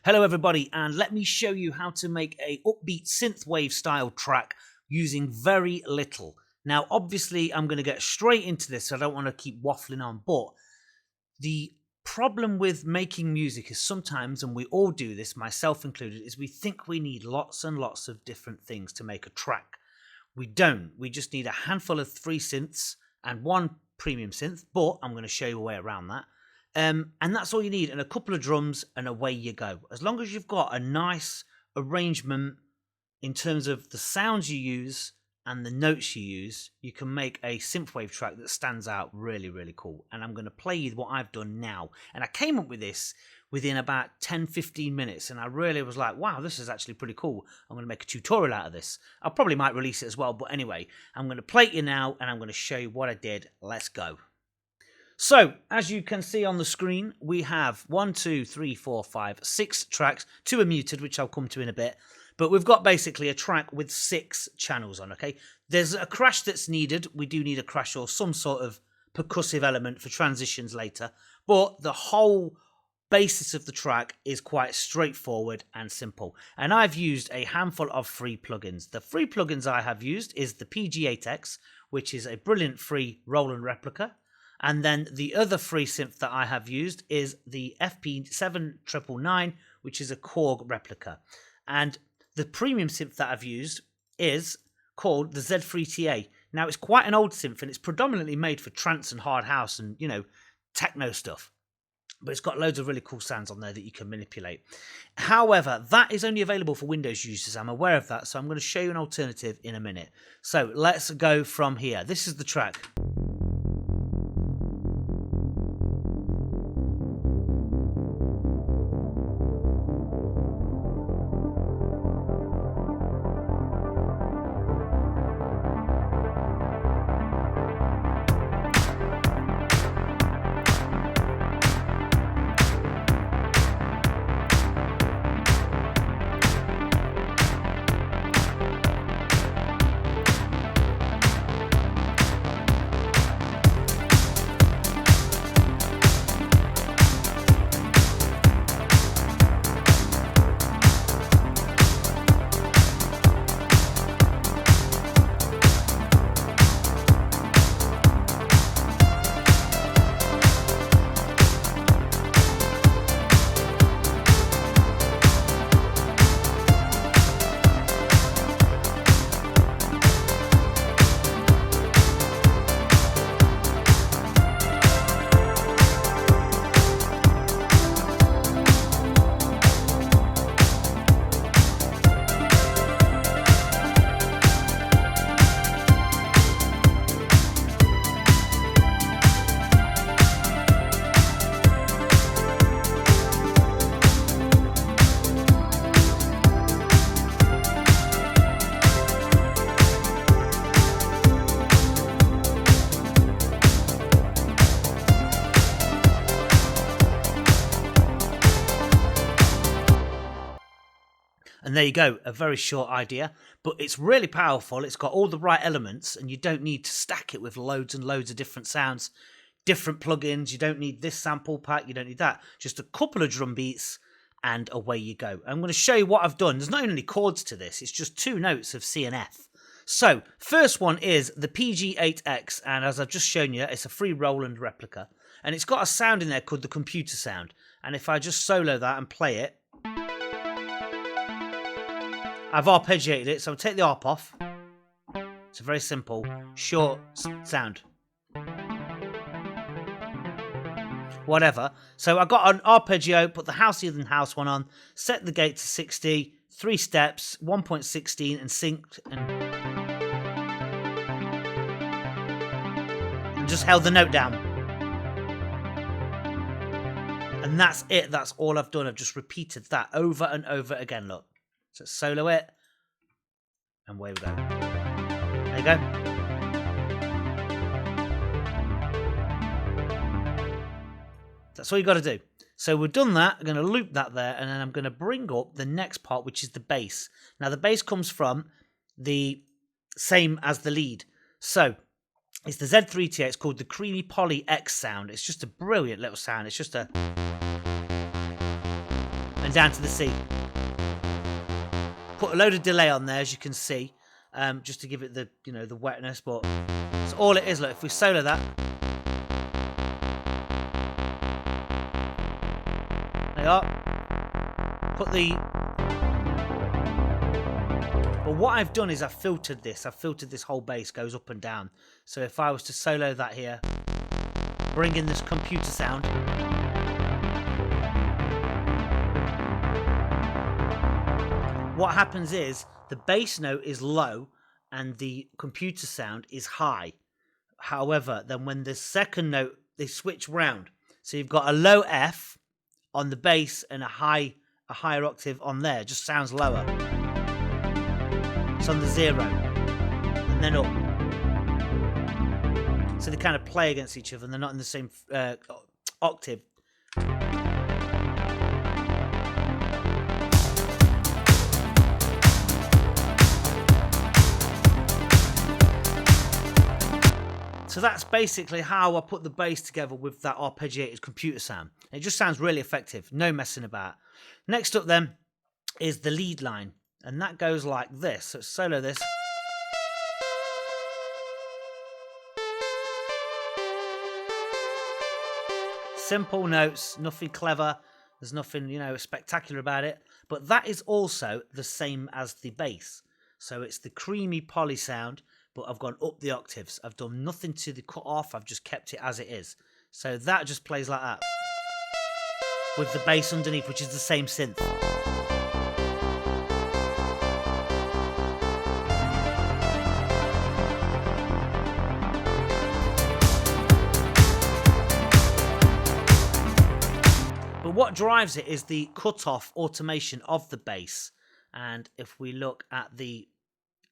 Hello everybody, and let me show you how to make a upbeat synthwave style track using very little. Now obviously I'm going to get straight into this, so I don't want to keep waffling on, but the problem with making music is sometimes, and we all do this, myself included, is we think we need lots and lots of different things to make a track. We don't. We just need a handful of 3 synths and 1 premium synth, but I'm going to show you a way around that. And that's all you need, and a couple of drums, and away you go. As long as you've got a nice arrangement in terms of the sounds you use and the notes you use, you can make a synthwave track that stands out really, really cool. And I'm going to play you what I've done now. And I came up with this within about 10-15 minutes, and I really was like, wow, this is actually pretty cool. I'm going to make a tutorial out of this. I probably might release it as well, but anyway, I'm going to play it you now, and I'm going to show you what I did. Let's go. So, as you can see on the screen, we have 1, 2, 3, 4, 5, 6 tracks. 2 are muted, which I'll come to in a bit. But we've got basically a track with 6 channels on, okay? There's a crash that's needed. We do need a crash or some sort of percussive element for transitions later. But the whole basis of the track is quite straightforward and simple. And I've used a handful of free plugins. The free plugins I have used is the PG8X, which is a brilliant free Roland replica. And then the other free synth that I have used is the FP7999, which is a Korg replica. And the premium synth that I've used is called the Z3TA. Now, it's quite an old synth, and it's predominantly made for trance and hard house and, you know, techno stuff. But it's got loads of really cool sounds on there that you can manipulate. However, that is only available for Windows users. I'm aware of that, so I'm going to show you an alternative in a minute. So let's go from here. This is the track. And there you go, a very short idea, but it's really powerful. It's got all the right elements, and you don't need to stack it with loads and loads of different sounds, different plugins. You don't need this sample pack, you don't need that. Just a couple of drum beats, and away you go. I'm going to show you what I've done. There's not only chords to this, it's just 2 notes of C and F. So, first one is the PG8X, and as I've just shown you, it's a free Roland replica. And it's got a sound in there called the computer sound. And if I just solo that and play it, I've arpeggiated it, so I'll take the arp off. It's a very simple, short sound. Whatever. So I got an arpeggio, put the houseier than house one on, set the gate to 60, 3 steps, 1.16, and synced, and just held the note down. And that's it. That's all I've done. I've just repeated that over and over again. Look. So solo it, and away we go. There you go. That's all you got to do. So we've done that. I'm going to loop that there, and then I'm going to bring up the next part, which is the bass. Now the bass comes from the same as the lead. So it's the Z3TA. It's called the Creamy Poly X sound. It's just a brilliant little sound. It's just a... And down to the C. Put a load of delay on there, as you can see, just to give it the, you know, the wetness. But it's all it is. Look, if we solo that, there you are. Put the. But what I've done is I've filtered this. I've filtered this whole bass goes up and down. So if I was to solo that here, bring in this computer sound. What happens is the bass note is low and the computer sound is high. However, then when the second note, they switch round. So you've got a low F on the bass and a higher octave on there. Just sounds lower. It's on the 0 and then up. So they kind of play against each other and they're not in the same octave. So that's basically how I put the bass together with that arpeggiated computer sound. It just sounds really effective, no messing about. Next up then is the lead line, and that goes like this. So solo this. Simple notes, nothing clever. There's nothing, you know, spectacular about it. But that is also the same as the bass. So it's the creamy poly sound, but I've gone up the octaves. I've done nothing to the cut off. I've just kept it as it is. So that just plays like that. With the bass underneath, which is the same synth. But what drives it is the cut-off automation of the bass. And if we look at the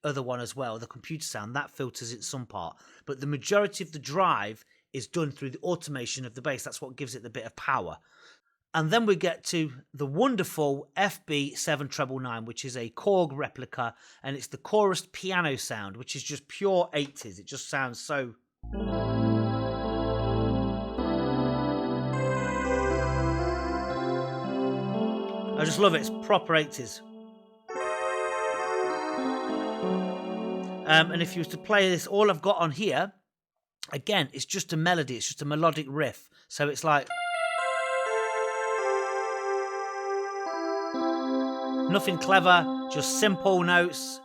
other one as well, the computer sound, that filters it some part. But the majority of the drive is done through the automation of the bass. That's what gives it the bit of power. And then we get to the wonderful FB7999, which is a Korg replica, and it's the chorus piano sound, which is just pure 80s. It just sounds so... I just love it. It's proper 80s. And if you was to play this, all I've got on here, again, it's just a melody. It's just a melodic riff. So it's like... nothing clever, just simple notes.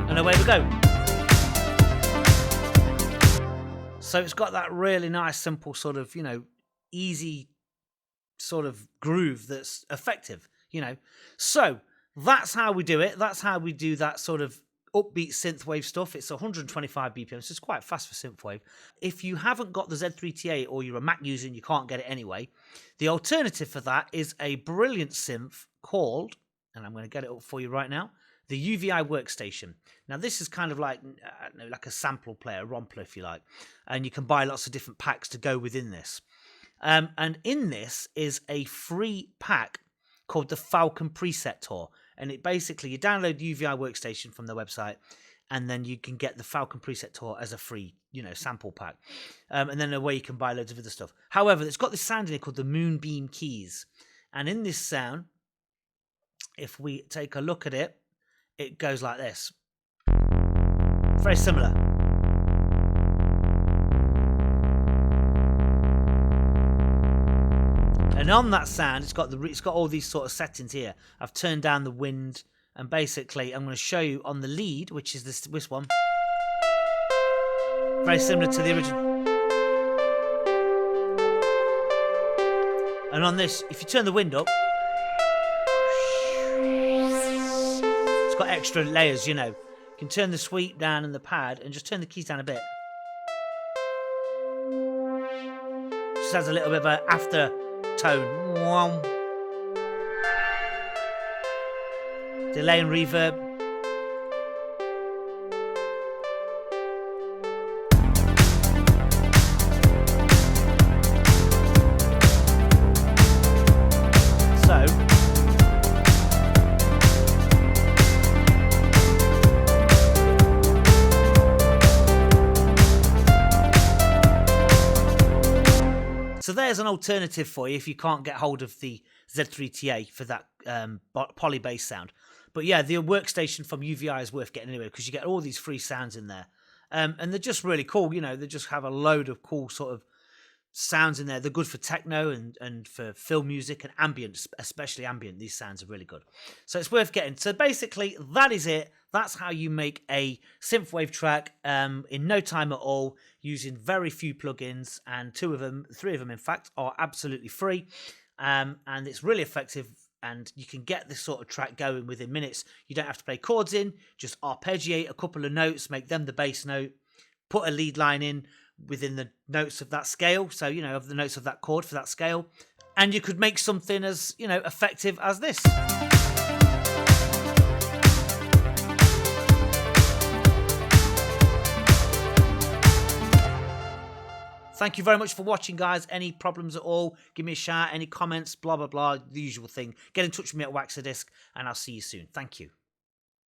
And away we go. So it's got that really nice, simple sort of, you know, easy sort of groove that's effective, you know. So that's how we do it. That's how we do that sort of upbeat synthwave stuff. It's 125 BPM, so it's quite fast for synthwave. If you haven't got the Z3T8 or you're a Mac user and you can't get it anyway, the alternative for that is a brilliant synth called, and I'm going to get it up for you right now, the UVI workstation. Now this is kind of like, I don't know, like a sample player, a rompler if you like, and you can buy lots of different packs to go within this. And in this is a free pack called the Falcon Preset Tour, and it basically, you download the UVI workstation from their website, and then you can get the Falcon Preset Tour as a free, you know, sample pack, and then away you can buy loads of other stuff. However, it's got this sound in it called the Moonbeam Keys, and in this sound, if we take a look at it, it goes like this. Very similar. And on that sound, it's got all these sort of settings here. I've turned down the wind, and basically I'm going to show you on the lead, which is this one. Very similar to the original. And on this, if you turn the wind up, got extra layers, you know. You can turn the sweep down and the pad and just turn the keys down a bit. Just has a little bit of an after tone. Delay and reverb. So there's an alternative for you if you can't get hold of the Z3TA for that poly bass sound. But yeah, the workstation from UVI is worth getting anyway, because you get all these free sounds in there. And they're just really cool, you know, they just have a load of cool sort of sounds in there. They're good for techno and for film music and ambient, especially ambient. These sounds are really good. So it's worth getting. So basically, that is it. That's how you make a synthwave track in no time at all, using very few plugins, and three of them in fact, are absolutely free. And it's really effective, and you can get this sort of track going within minutes. You don't have to play chords in, just arpeggiate a couple of notes, make them the bass note, put a lead line in within the notes of that scale, so you know, of the notes of that chord for that scale, and you could make something as, you know, effective as this. Thank you very much for watching, guys. Any problems at all, give me a shout, any comments, blah blah blah, the usual thing. Get in touch with me at Waxadisc, and I'll see you soon. Thank you.